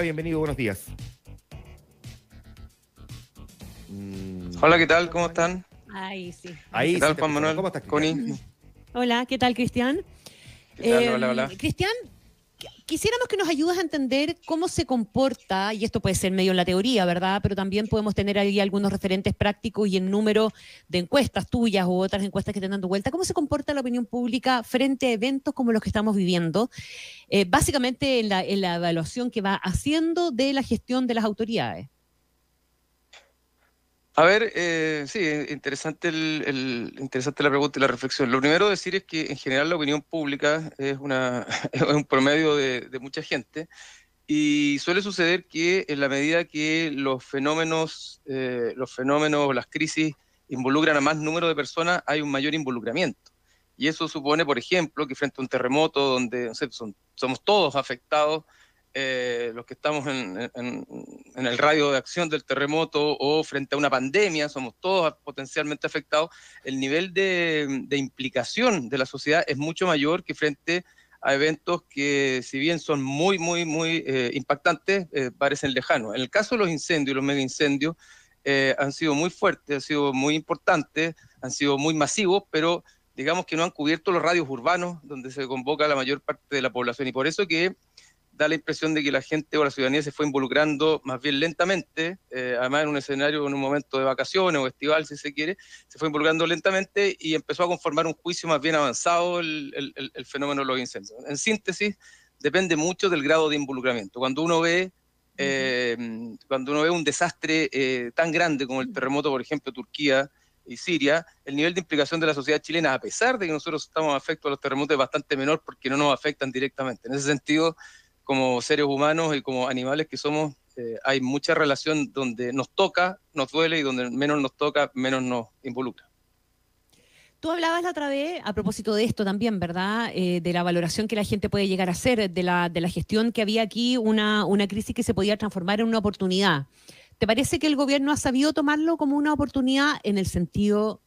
Bienvenido, buenos días. Hola, ¿qué tal? ¿Cómo están? Ay, sí, ahí Ahí ¿Qué sí. sí tal, te Juan escuchamos. Manuel? ¿Cómo estás, Cristian? Connie, Hola, ¿qué tal, Cristian? ¿qué tal? Hola, hola. Cristian, quisiéramos que nos ayudes a entender cómo se comporta, y esto puede ser medio en la teoría, ¿verdad? Pero también podemos tener ahí algunos referentes prácticos y en número de encuestas tuyas u otras encuestas que te dan dando vuelta. ¿Cómo se comporta la opinión pública frente a eventos como los que estamos viviendo? Básicamente en la evaluación que va haciendo de la gestión de las autoridades. A ver, sí, interesante, interesante la pregunta y la reflexión. Lo primero a decir es que en general la opinión pública es, es un promedio de mucha gente y suele suceder que en la medida que los fenómenos, las crisis involucran a más número de personas, hay un mayor involucramiento. Y eso supone, por ejemplo, que frente a un terremoto donde no sé, somos todos afectados, los que estamos en el radio de acción del terremoto, o frente a una pandemia, somos todos potencialmente afectados, el nivel de implicación de la sociedad es mucho mayor que frente a eventos que, si bien son muy, muy, muy impactantes, parecen lejanos. En el caso de los incendios, los mega incendios, han sido muy fuertes, han sido muy importantes, han sido muy masivos, pero digamos que no han cubierto los radios urbanos donde se convoca a la mayor parte de la población. Y por eso que da la impresión de que la gente o la ciudadanía se fue involucrando más bien lentamente, además en un escenario, en un momento de vacaciones o estival, si se quiere, se fue involucrando lentamente y empezó a conformar un juicio más bien avanzado el fenómeno de los incendios. En síntesis, depende mucho del grado de involucramiento. Eh, Cuando uno ve un desastre tan grande como el terremoto, por ejemplo, de Turquía y Siria, el nivel de implicación de la sociedad chilena, a pesar de que nosotros estamos afectos a los terremotos, es bastante menor porque no nos afectan directamente. En ese sentido, como seres humanos y como animales que somos, hay mucha relación donde nos toca, nos duele, y donde menos nos toca, menos nos involucra. Tú hablabas la otra vez, a propósito de esto también, ¿verdad? De la valoración que la gente puede llegar a hacer, de la gestión que había aquí, una crisis que se podía transformar en una oportunidad. ¿Te parece que el gobierno ha sabido tomarlo como una oportunidad en el sentido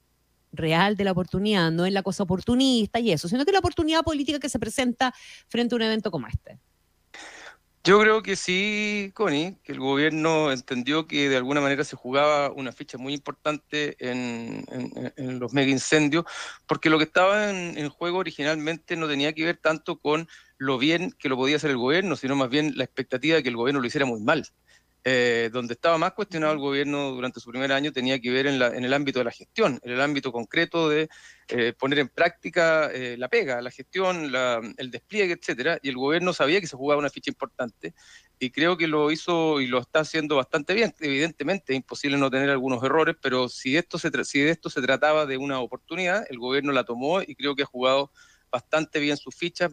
real de la oportunidad, no en la cosa oportunista y eso, sino que la oportunidad política que se presenta frente a un evento como este? Yo creo que sí, Connie, que el gobierno entendió que de alguna manera se jugaba una ficha muy importante en los mega incendios, porque lo que estaba en juego originalmente no tenía que ver tanto con lo bien que lo podía hacer el gobierno, sino más bien la expectativa de que el gobierno lo hiciera muy mal. Donde estaba más cuestionado el gobierno durante su primer año tenía que ver en el ámbito de la gestión, en el ámbito concreto de poner en práctica la pega, la gestión, el despliegue, etcétera. Y el gobierno sabía que se jugaba una ficha importante y creo que lo hizo y lo está haciendo bastante bien. Evidentemente es imposible no tener algunos errores, pero si de esto se trataba de una oportunidad, el gobierno la tomó y creo que ha jugado bastante bien sus fichas.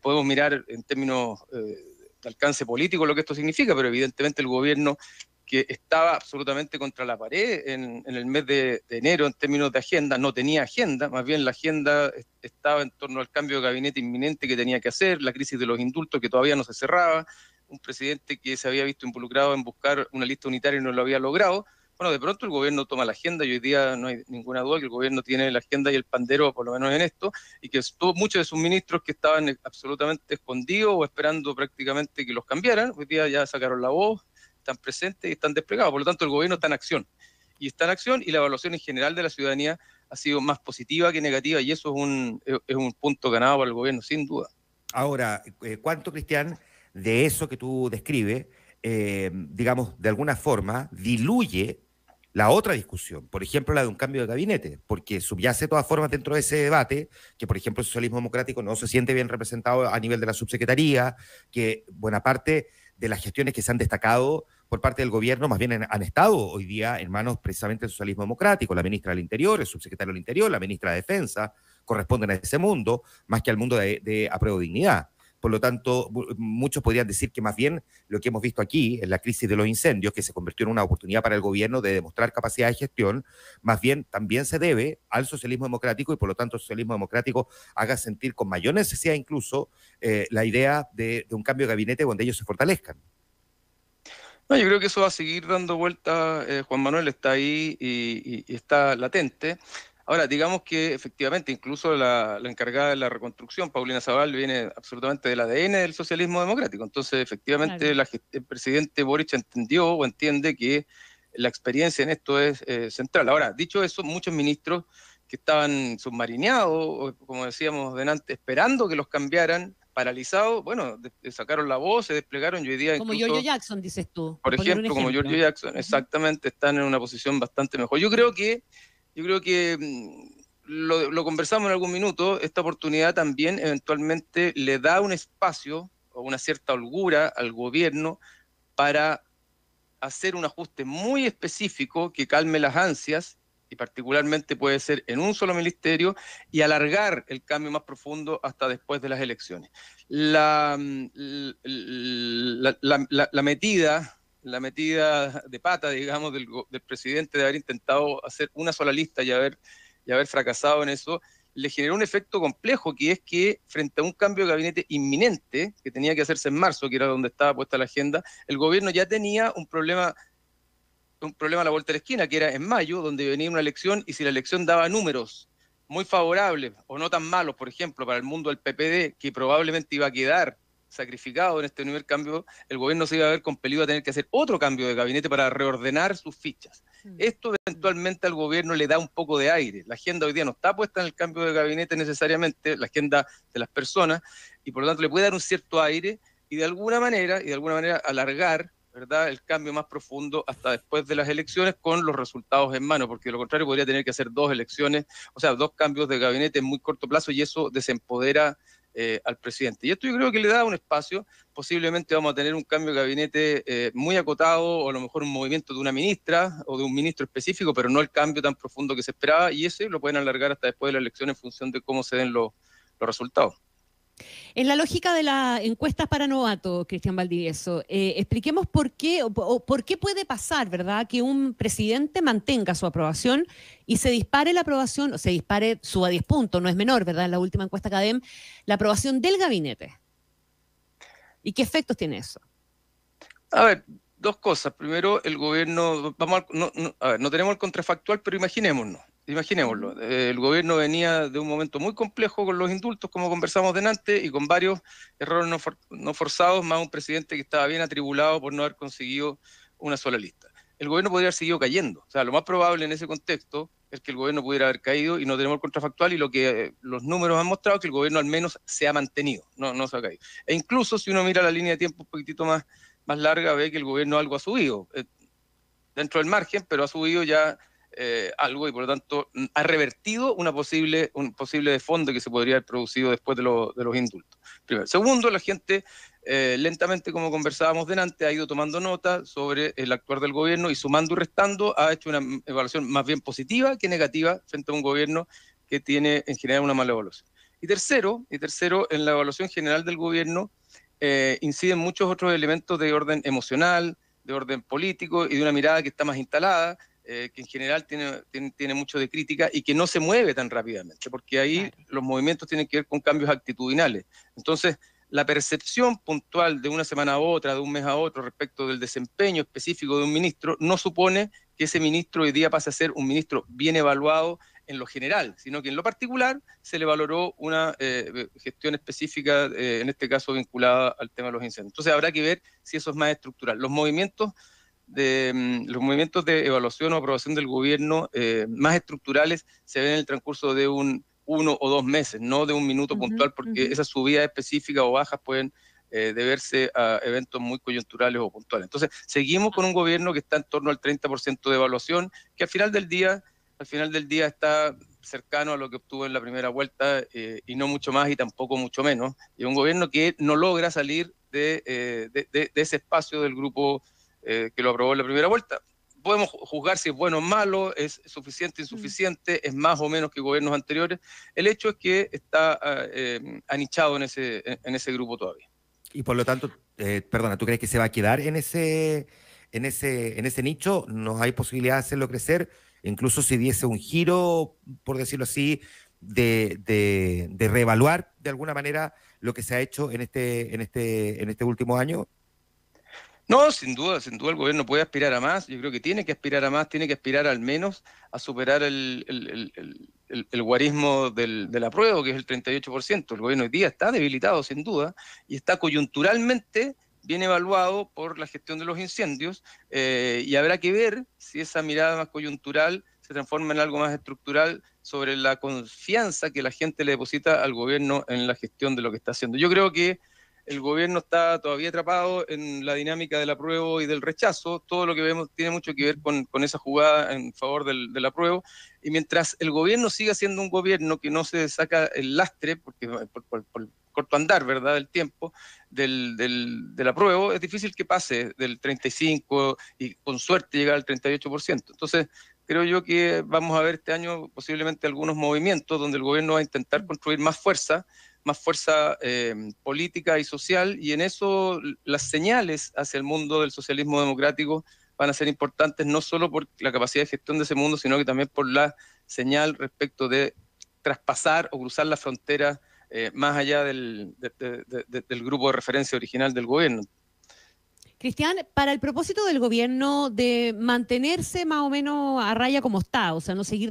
Podemos mirar en términos de alcance político lo que esto significa, pero evidentemente el gobierno, que estaba absolutamente contra la pared en el mes de enero en términos de agenda, no tenía agenda, más bien la agenda estaba en torno al cambio de gabinete inminente que tenía que hacer, la crisis de los indultos que todavía no se cerraba, un presidente que se había visto involucrado en buscar una lista unitaria y no lo había logrado. Bueno, de pronto el gobierno toma la agenda y hoy día no hay ninguna duda que el gobierno tiene la agenda y el pandero, por lo menos en esto, y que muchos de sus ministros que estaban absolutamente escondidos o esperando prácticamente que los cambiaran, hoy día ya sacaron la voz, están presentes y están desplegados. Por lo tanto, el gobierno está en acción. Y está en acción, y la evaluación en general de la ciudadanía ha sido más positiva que negativa, y eso es un punto ganado para el gobierno, sin duda. Ahora, ¿cuánto, Cristian, de eso que tú describes, digamos, de alguna forma, diluye la otra discusión? Por ejemplo, la de un cambio de gabinete, porque subyace de todas formas dentro de ese debate que, por ejemplo, el socialismo democrático no se siente bien representado a nivel de la subsecretaría, que buena parte de las gestiones que se han destacado por parte del gobierno más bien han estado hoy día en manos precisamente del socialismo democrático. La ministra del Interior, el subsecretario del Interior, la ministra de Defensa, corresponden a ese mundo, más que al mundo de Apruebo Dignidad. Por lo tanto, muchos podrían decir que más bien lo que hemos visto aquí en la crisis de los incendios, que se convirtió en una oportunidad para el gobierno de demostrar capacidad de gestión, más bien también se debe al socialismo democrático, y por lo tanto el socialismo democrático haga sentir con mayor necesidad incluso la idea de un cambio de gabinete donde ellos se fortalezcan. No, yo creo que eso va a seguir dando vueltas, Juan Manuel está ahí y está latente. Ahora, digamos que efectivamente, incluso la encargada de la reconstrucción, Paulina Zabal, viene absolutamente del ADN del socialismo democrático. Entonces, efectivamente, Claro. el presidente Boric entendió o entiende que la experiencia en esto es central. Ahora, dicho eso, muchos ministros que estaban submarineados, o, como decíamos delante, esperando que los cambiaran, paralizados, bueno, sacaron la voz, se desplegaron y hoy día Como Giorgio incluso, Jackson, dices tú, por por poner un ejemplo, como ejemplo. Giorgio Jackson, Ujú. exactamente, están en una posición bastante mejor. Yo creo que lo conversamos en algún minuto, esta oportunidad también eventualmente le da un espacio o una cierta holgura al gobierno para hacer un ajuste muy específico que calme las ansias, y particularmente puede ser en un solo ministerio, y alargar el cambio más profundo hasta después de las elecciones. La, la metida de pata, digamos, del presidente de haber intentado hacer una sola lista y haber fracasado en eso, le generó un efecto complejo, que es que frente a un cambio de gabinete inminente, que tenía que hacerse en marzo, que era donde estaba puesta la agenda, el gobierno ya tenía un problema a la vuelta de la esquina, que era en mayo, donde venía una elección, y si la elección daba números muy favorables o no tan malos, por ejemplo, para el mundo del PPD, que probablemente iba a quedar sacrificado en este primer cambio, el gobierno se iba a ver compelido a tener que hacer otro cambio de gabinete para reordenar sus fichas. Mm. Esto eventualmente al gobierno le da un poco de aire. La agenda hoy día no está puesta en el cambio de gabinete necesariamente, la agenda de las personas, y por lo tanto le puede dar un cierto aire y de alguna manera alargar, ¿verdad?, el cambio más profundo hasta después de las elecciones, con los resultados en mano, porque de lo contrario podría tener que hacer dos elecciones, o sea, dos cambios de gabinete en muy corto plazo, y eso desempodera al presidente. Y esto yo creo que le da un espacio. Posiblemente vamos a tener un cambio de gabinete muy acotado, o a lo mejor un movimiento de una ministra o de un ministro específico, pero no el cambio tan profundo que se esperaba, y ese lo pueden alargar hasta después de la elección en función de cómo se den los resultados. En la lógica de las encuestas para novato, Cristian Valdivieso, expliquemos por qué, o por qué puede pasar, ¿verdad?, que un presidente mantenga su aprobación y se dispare la aprobación, o se dispare, suba 10 puntos, no es menor, ¿verdad?, en la última encuesta CADEM, la aprobación del gabinete. ¿Y qué efectos tiene eso? A ver, dos cosas. Primero, el gobierno, a ver, no tenemos el contrafactual, pero imaginémoslo. Ujú. El gobierno venía de un momento muy complejo con los indultos, como conversamos delante, y con varios errores no forzados, más un presidente que estaba bien atribulado por no haber conseguido una sola lista. El gobierno podría haber seguido cayendo. O sea, lo más probable en ese contexto es que el gobierno pudiera haber caído, y no tenemos el contrafactual, y lo que los números han mostrado es que el gobierno al menos se ha mantenido, no se ha caído. E incluso si uno mira la línea de tiempo un poquitito más larga, ve que el gobierno algo ha subido, dentro del margen, pero ha subido ya algo, y por lo tanto ha revertido un posible desfonde que se podría haber producido después de los indultos. Primero. Segundo, la gente lentamente, como conversábamos delante, ha ido tomando nota sobre el actuar del gobierno, y sumando y restando ha hecho una evaluación más bien positiva que negativa frente a un gobierno que tiene en general una mala evaluación. Y tercero, en la evaluación general del gobierno inciden muchos otros elementos de orden emocional, de orden político y de una mirada que está más instalada, que en general tiene mucho de crítica y que no se mueve tan rápidamente, porque ahí Claro. los movimientos tienen que ver con cambios actitudinales. Entonces, la percepción puntual de una semana a otra, de un mes a otro, respecto del desempeño específico de un ministro, no supone que ese ministro hoy día pase a ser un ministro bien evaluado en lo general, sino que en lo particular se le valoró una gestión específica, en este caso vinculada al tema de los incendios. Entonces habrá que ver si eso es más estructural. Los movimientos de evaluación o aprobación del gobierno más estructurales se ven en el transcurso de 1 o 2 meses, no de un minuto Ujú, puntual, porque ujú. esas subidas específicas o bajas pueden deberse a eventos muy coyunturales o puntuales. Entonces, seguimos con un gobierno que está en torno al 30% de evaluación, que al final del día está cercano a lo que obtuvo en la primera vuelta, y no mucho más y tampoco mucho menos. Y un gobierno que no logra salir de ese espacio del grupo que lo aprobó en la primera vuelta. Podemos juzgar si es bueno o malo, es suficiente o Mm. insuficiente, es más o menos que gobiernos anteriores. El hecho es que está anichado en ese grupo todavía. Y por lo tanto, perdona, ¿tú crees que se va a quedar en ese nicho? ¿No hay posibilidad de hacerlo crecer? Incluso si diese un giro, por decirlo así, de reevaluar de alguna manera lo que se ha hecho en este último año. No, sin duda el gobierno puede aspirar a más, yo creo que tiene que aspirar a más, tiene que aspirar al menos a superar el guarismo del apruebo, que es el 38%. El gobierno hoy día está debilitado sin duda y está coyunturalmente bien evaluado por la gestión de los incendios, y habrá que ver si esa mirada más coyuntural se transforma en algo más estructural sobre la confianza que la gente le deposita al gobierno en la gestión de lo que está haciendo. Yo creo que el gobierno está todavía atrapado en la dinámica del apruebo y del rechazo. Todo lo que vemos tiene mucho que ver con esa jugada en favor del apruebo. Y mientras el gobierno siga siendo un gobierno que no se saca el lastre, porque por corto andar, ¿verdad?, del tiempo, del apruebo, es difícil que pase del 35% y con suerte llegar al 38%. Entonces, creo yo que vamos a ver este año posiblemente algunos movimientos donde el gobierno va a intentar construir más fuerza política y social, y en eso las señales hacia el mundo del socialismo democrático van a ser importantes, no solo por la capacidad de gestión de ese mundo, sino que también por la señal respecto de traspasar o cruzar la frontera más allá del grupo de referencia original del gobierno. Cristian, para el propósito del gobierno de mantenerse más o menos a raya como está, o sea, no seguir,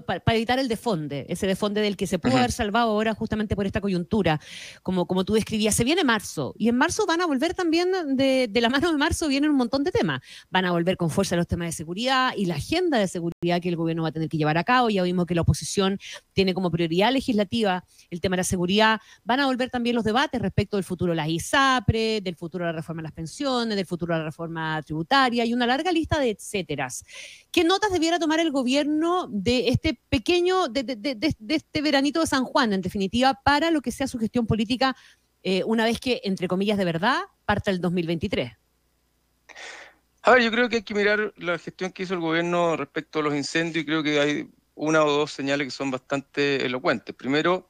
para evitar el desfonde, ese desfonde del que se pudo haber salvado ahora justamente por esta coyuntura, como tú describías, se viene marzo, y en marzo van a volver también, de la mano de marzo vienen un montón de temas, van a volver con fuerza los temas de seguridad y la agenda de seguridad que el gobierno va a tener que llevar a cabo. Ya vimos que la oposición tiene como prioridad legislativa el tema de la seguridad, van a volver también los debates respecto del futuro de las ISAPRE, del futuro de la reforma de las pensiones, del futuro de la reforma tributaria y una larga lista de etcéteras. ¿Qué notas debiera tomar el gobierno de este pequeño, de este veranito de San Juan, en definitiva, para lo que sea su gestión política, una vez que, entre comillas, de verdad, parta el 2023? A ver, yo creo que hay que mirar la gestión que hizo el gobierno respecto a los incendios, y creo que hay una o dos señales que son bastante elocuentes. Primero,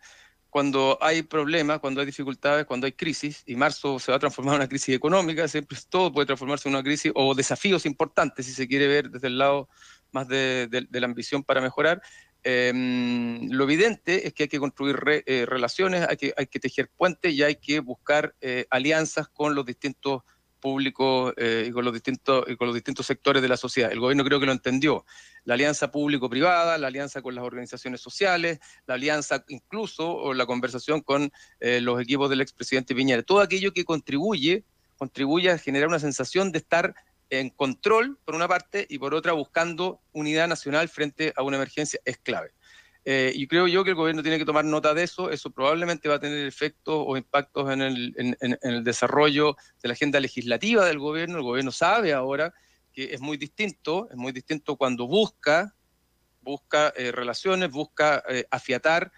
cuando hay problemas, cuando hay dificultades, cuando hay crisis, y marzo se va a transformar en una crisis económica, siempre todo puede transformarse en una crisis, o desafíos importantes, si se quiere ver desde el lado más de la ambición para mejorar. Lo evidente es que hay que construir relaciones, hay que tejer puentes y hay que buscar alianzas con los distintos públicos y con los distintos sectores de la sociedad. El gobierno creo que lo entendió. La alianza público-privada, la alianza con las organizaciones sociales, la alianza incluso o la conversación con los equipos del expresidente Piñera. Todo aquello que contribuye a generar una sensación de estar en control, por una parte, y por otra buscando unidad nacional frente a una emergencia es clave. Y creo yo que el gobierno tiene que tomar nota de eso. Eso probablemente va a tener efectos o impactos en el desarrollo de la agenda legislativa del gobierno. El gobierno sabe ahora que es muy distinto cuando busca relaciones, busca afiatar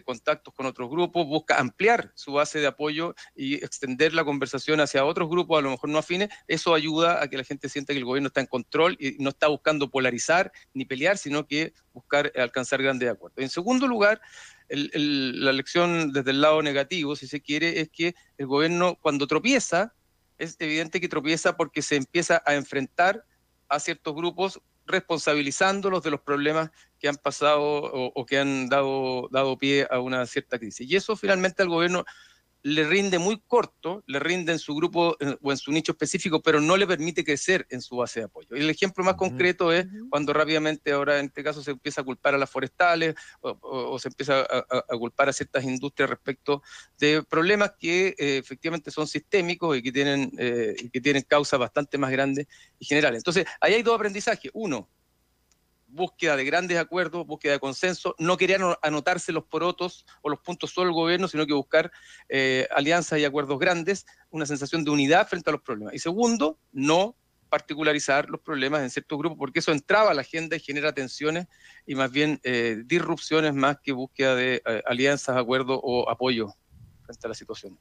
contactos con otros grupos, busca ampliar su base de apoyo y extender la conversación hacia otros grupos, a lo mejor no afines. Eso ayuda a que la gente sienta que el gobierno está en control y no está buscando polarizar ni pelear, sino que buscar alcanzar grandes acuerdos. En segundo lugar, la lección desde el lado negativo, si se quiere, es que el gobierno cuando tropieza, es evidente que tropieza porque se empieza a enfrentar a ciertos grupos responsabilizándolos de los problemas que han pasado o que han dado pie a una cierta crisis. Y eso finalmente al gobierno le rinde muy corto, le rinde en su grupo o en su nicho específico, pero no le permite crecer en su base de apoyo. Y el ejemplo más concreto es cuando rápidamente ahora en este caso se empieza a culpar a las forestales o se empieza a culpar a ciertas industrias respecto de problemas que efectivamente son sistémicos y que tienen causas bastante más grandes y generales. Entonces, ahí hay dos aprendizajes. Uno, búsqueda de grandes acuerdos, búsqueda de consenso, no querían anotarse los porotos o los puntos solo el gobierno, sino que buscar alianzas y acuerdos grandes, una sensación de unidad frente a los problemas. Y segundo, no particularizar los problemas en ciertos grupos, porque eso entraba a la agenda y genera tensiones y más bien disrupciones más que búsqueda de alianzas, acuerdos o apoyo frente a la situación.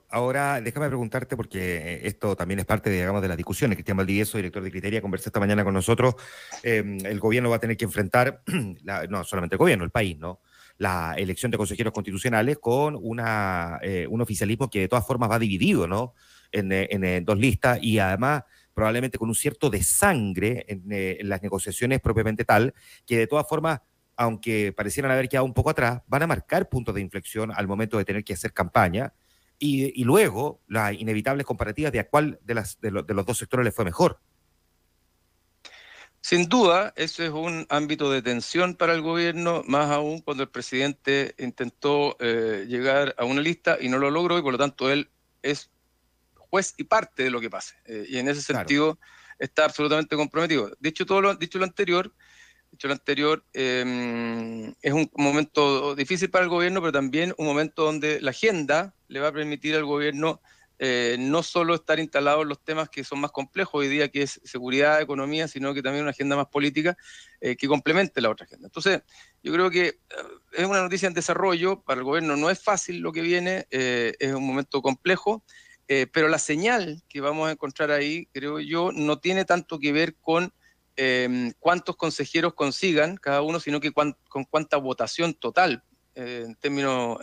Ahora, déjame preguntarte, porque esto también es parte, digamos, de las discusiones. Cristian Valdivieso, director de Criteria, conversó esta mañana con nosotros. El gobierno va a tener que enfrentar, no solamente el gobierno, el país, ¿no? La elección de consejeros constitucionales con un oficialismo que de todas formas va dividido, ¿no? En dos listas y además probablemente con un cierto desangre en las negociaciones propiamente tal, que de todas formas, aunque parecieran haber quedado un poco atrás, van a marcar puntos de inflexión al momento de tener que hacer campaña. y luego las inevitables comparativas de a cuál de los dos sectores les fue mejor. Sin duda, eso es un ámbito de tensión para el gobierno, más aún cuando el presidente intentó llegar a una lista y no lo logró, y por lo tanto él es juez y parte de lo que pase. Y en ese sentido está absolutamente comprometido. Dicho lo anterior, es un momento difícil para el gobierno, pero también un momento donde la agenda le va a permitir al gobierno no solo estar instalado en los temas que son más complejos hoy día, que es seguridad, economía, sino que también una agenda más política que complemente la otra agenda. Entonces, yo creo que es una noticia en desarrollo, para el gobierno no es fácil lo que viene, es un momento complejo, pero la señal que vamos a encontrar ahí, creo yo, no tiene tanto que ver con cuántos consejeros consigan cada uno, sino que con cuánta votación total, en términos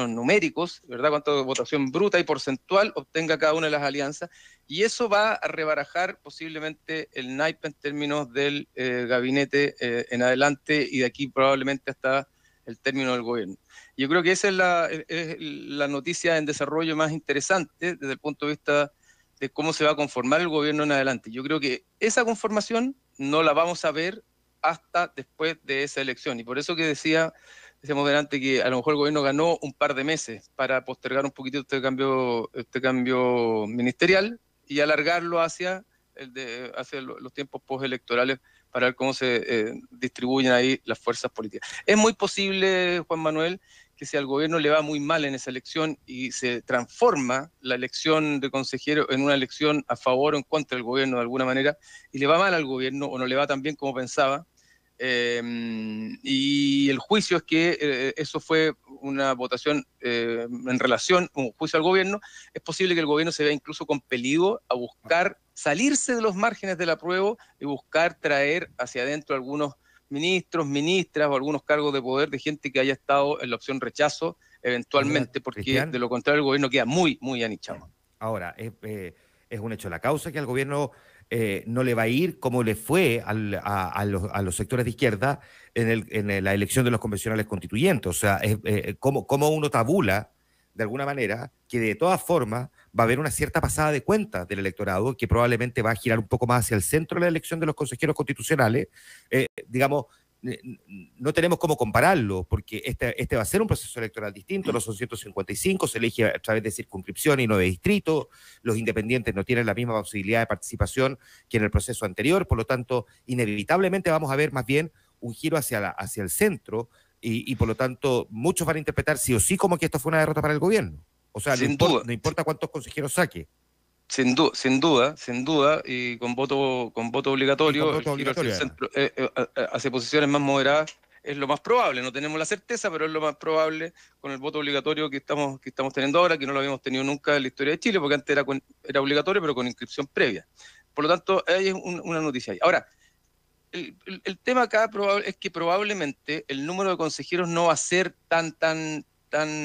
numéricos, ¿verdad? Cuánta votación bruta y porcentual obtenga cada una de las alianzas, y eso va a rebarajar posiblemente el naipe en términos del gabinete en adelante, y de aquí probablemente hasta el término del gobierno. Yo creo que esa es la noticia en desarrollo más interesante desde el punto de vista de cómo se va a conformar el gobierno en adelante. Yo creo que esa conformación no la vamos a ver hasta después de esa elección, y por eso que decíamos delante que a lo mejor el gobierno ganó un par de meses para postergar un poquito este cambio ministerial y alargarlo hacia los tiempos postelectorales para ver cómo se distribuyen ahí las fuerzas políticas. Es muy posible, Juan Manuel, que si al gobierno le va muy mal en esa elección y se transforma la elección de consejero en una elección a favor o en contra del gobierno de alguna manera, y le va mal al gobierno o no le va tan bien como pensaba, y el juicio es que eso fue una votación en relación, un juicio al gobierno, es posible que el gobierno se vea incluso compelido a buscar salirse de los márgenes del apruebo y buscar traer hacia adentro algunos ministros, ministras o algunos cargos de poder de gente que haya estado en la opción rechazo eventualmente, porque Cristian, de lo contrario el gobierno queda muy, muy anichado. Ahora, es un hecho la causa que al gobierno no le va a ir como le fue a los sectores de izquierda en la elección de los convencionales constituyentes. O sea, como uno tabula, de alguna manera, que de todas formas va a haber una cierta pasada de cuenta del electorado que probablemente va a girar un poco más hacia el centro de la elección de los consejeros constitucionales. Digamos, no tenemos cómo compararlo, porque este va a ser un proceso electoral distinto, no son 155, se elige a través de circunscripción y no de distrito, los independientes no tienen la misma posibilidad de participación que en el proceso anterior, por lo tanto, inevitablemente vamos a ver más bien un giro hacia el centro, y por lo tanto, muchos van a interpretar sí o sí como que esto fue una derrota para el gobierno. O sea, no importa cuántos consejeros saque. Sin duda, y con voto obligatorio, el giro hacia el centro, hacia posiciones más moderadas, es lo más probable. No tenemos la certeza, pero es lo más probable con el voto obligatorio que estamos teniendo ahora, que no lo habíamos tenido nunca en la historia de Chile, porque antes era obligatorio, pero con inscripción previa. Por lo tanto, hay una noticia ahí. Ahora, el tema acá es que probablemente el número de consejeros no va a ser tan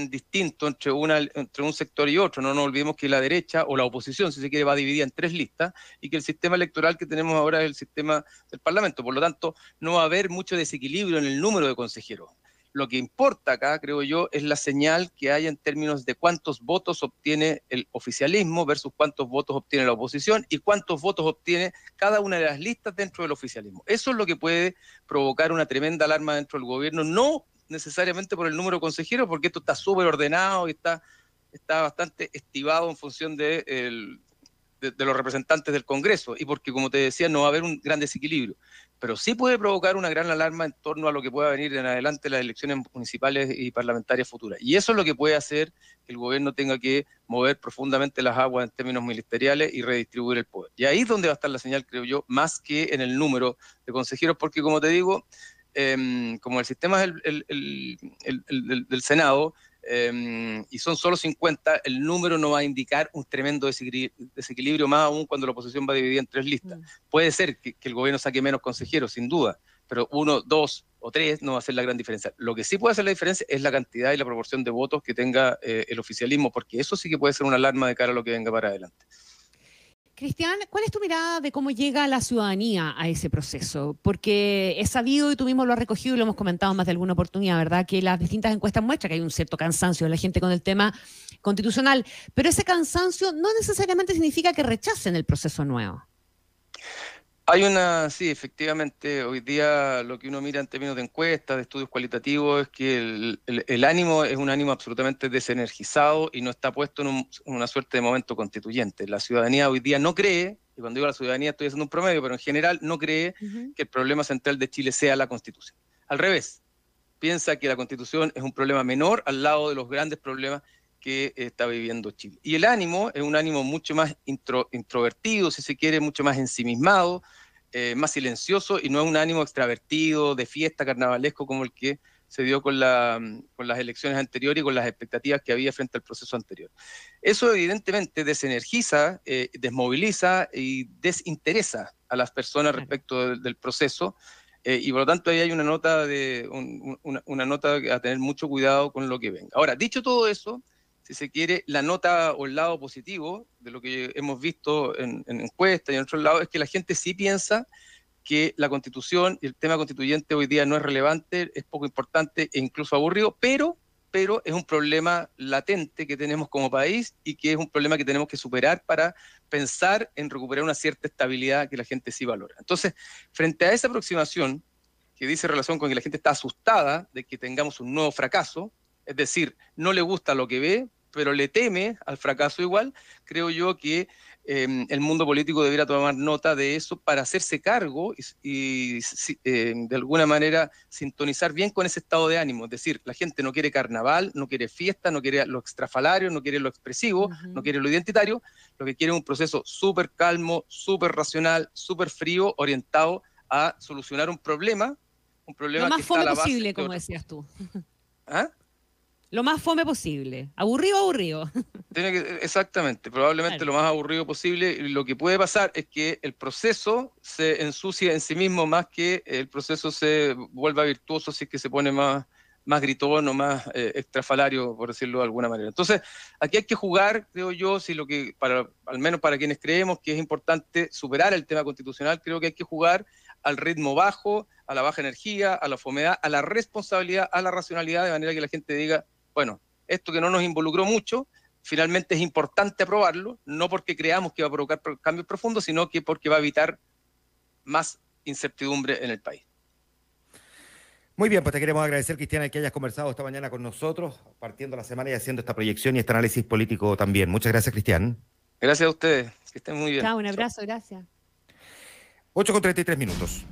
distinto entre un sector y otro. No nos olvidemos que la derecha o la oposición, si se quiere, va dividida en 3 listas, y que el sistema electoral que tenemos ahora es el sistema del Parlamento. Por lo tanto, no va a haber mucho desequilibrio en el número de consejeros. Lo que importa acá, creo yo, es la señal que hay en términos de cuántos votos obtiene el oficialismo versus cuántos votos obtiene la oposición y cuántos votos obtiene cada una de las listas dentro del oficialismo. Eso es lo que puede provocar una tremenda alarma dentro del gobierno, no necesariamente por el número de consejeros, porque esto está súper ordenado y está bastante estivado en función de los representantes del Congreso, y porque, como te decía, no va a haber un gran desequilibrio, pero sí puede provocar una gran alarma en torno a lo que pueda venir en adelante las elecciones municipales y parlamentarias futuras, y eso es lo que puede hacer que el gobierno tenga que mover profundamente las aguas en términos ministeriales y redistribuir el poder, y ahí es donde va a estar la señal, creo yo, más que en el número de consejeros, porque, como te digo, como el sistema es del Senado, y son solo 50, el número no va a indicar un tremendo desequilibrio, más aún cuando la oposición va dividida en 3 listas. Puede ser que el gobierno saque menos consejeros, sin duda, pero 1, 2 o 3 no va a hacer la gran diferencia. Lo que sí puede hacer la diferencia es la cantidad y la proporción de votos que tenga el oficialismo, porque eso sí que puede ser una alarma de cara a lo que venga para adelante. Cristian, ¿cuál es tu mirada de cómo llega la ciudadanía a ese proceso? Porque es sabido, y tú mismo lo has recogido y lo hemos comentado en más de alguna oportunidad, ¿verdad?, que las distintas encuestas muestran que hay un cierto cansancio de la gente con el tema constitucional, pero ese cansancio no necesariamente significa que rechacen el proceso nuevo. Sí, efectivamente, hoy día lo que uno mira en términos de encuestas, de estudios cualitativos, es que el ánimo es un ánimo absolutamente desenergizado y no está puesto en una suerte de momento constituyente. La ciudadanía hoy día no cree, y cuando digo la ciudadanía estoy haciendo un promedio, pero en general no cree que el problema central de Chile sea la Constitución. Al revés, piensa que la Constitución es un problema menor al lado de los grandes problemas que está viviendo Chile. Y el ánimo es un ánimo mucho más introvertido, si se quiere, mucho más ensimismado, más silencioso, y no es un ánimo extravertido, de fiesta, carnavalesco, como el que se dio con las elecciones anteriores y con las expectativas que había frente al proceso anterior. Eso evidentemente desenergiza, desmoviliza y desinteresa a las personas respecto del proceso, y por lo tanto ahí hay una nota a tener mucho cuidado con lo que venga. Ahora, dicho todo eso, si se quiere, la nota o el lado positivo de lo que hemos visto en encuestas y en otros lados es que la gente sí piensa que la Constitución y el tema constituyente hoy día no es relevante, es poco importante e incluso aburrido, pero es un problema latente que tenemos como país y que es un problema que tenemos que superar para pensar en recuperar una cierta estabilidad que la gente sí valora. Entonces, frente a esa aproximación que dice relación con que la gente está asustada de que tengamos un nuevo fracaso, es decir, no le gusta lo que ve, pero le teme al fracaso igual, creo yo que el mundo político debería tomar nota de eso para hacerse cargo y de alguna manera sintonizar bien con ese estado de ánimo. Es decir, la gente no quiere carnaval, no quiere fiesta, no quiere lo extrafalario, no quiere lo expresivo, no quiere lo identitario, lo que quiere es un proceso súper calmo, súper racional, súper frío, orientado a solucionar un problema lo más fome posible, como decías tú. ¿Ah? Lo más fome posible. Aburrido. Exactamente, probablemente lo más aburrido posible. Y lo que puede pasar es que el proceso se ensucie en sí mismo más que el proceso se vuelva virtuoso si es que se pone más gritón o más extrafalario, por decirlo de alguna manera. Entonces, aquí hay que jugar, creo yo, al menos para quienes creemos que es importante superar el tema constitucional, creo que hay que jugar al ritmo bajo, a la baja energía, a la fomedad, a la responsabilidad, a la racionalidad, de manera que la gente diga, bueno, esto que no nos involucró mucho, finalmente es importante aprobarlo, no porque creamos que va a provocar cambios profundos, sino que porque va a evitar más incertidumbre en el país. Muy bien, pues te queremos agradecer, Cristian, que hayas conversado esta mañana con nosotros, partiendo la semana y haciendo esta proyección y este análisis político también. Muchas gracias, Cristian. Gracias a ustedes, que estén muy bien. Chao, un abrazo, gracias. 8:33 minutos.